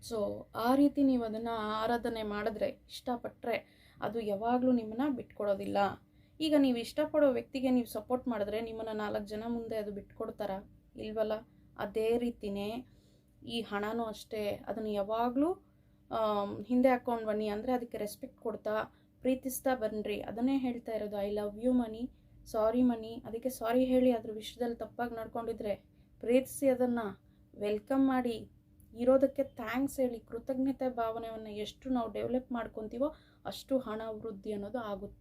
ಸೊ ಆ ರೀತಿ ನೀವು ಅದನ್ನು ಆರಾಧನೆ ಮಾಡಿದ್ರೆ, ಇಷ್ಟಪಟ್ಟರೆ, ಅದು ಯಾವಾಗಲೂ ನಿಮ್ಮನ್ನು ಬಿಟ್ಕೊಡೋದಿಲ್ಲ. ಈಗ ನೀವು ಇಷ್ಟಪಡೋ ವ್ಯಕ್ತಿಗೆ ನೀವು ಸಪೋರ್ಟ್ ಮಾಡಿದ್ರೆ ನಿಮ್ಮನ್ನು 4 ಜನ ಮುಂದೆ ಅದು ಬಿಟ್ಕೊಡ್ತಾರಾ? ಇಲ್ವಲ್ಲ. ಅದೇ ರೀತಿಯೇ ಈ ಹಣನೂ ಅಷ್ಟೇ. ಅದನ್ನು ಯಾವಾಗಲೂ ಹಿಂದೆ ಹಾಕ್ಕೊಂಡು ಬನ್ನಿ. ಅಂದರೆ ಅದಕ್ಕೆ ರೆಸ್ಪೆಕ್ಟ್ ಕೊಡ್ತಾ ಪ್ರೀತಿಸ್ತಾ ಬನ್ನಿರಿ. ಅದನ್ನೇ ಹೇಳ್ತಾ ಇರೋದು, ಐ ಲವ್ ಯು ಮನಿ, ಸಾರಿ ಮನಿ. ಅದಕ್ಕೆ ಸಾರಿ ಹೇಳಿ, ಅದ್ರ ವಿಷಯದಲ್ಲಿ ತಪ್ಪಾಗಿ ನಡ್ಕೊಂಡಿದ್ರೆ ಪ್ರೀತಿಸಿ, ಅದನ್ನು ವೆಲ್ಕಮ್ ಮಾಡಿ, ಇರೋದಕ್ಕೆ ಥ್ಯಾಂಕ್ಸ್ ಹೇಳಿ. ಕೃತಜ್ಞತೆ ಭಾವನೆಯನ್ನು ಎಷ್ಟು ನಾವು ಡೆವಲಪ್ ಮಾಡ್ಕೊತೀವೋ ಅಷ್ಟು ಹಣ ವೃದ್ಧಿ ಅನ್ನೋದು ಆಗುತ್ತೆ.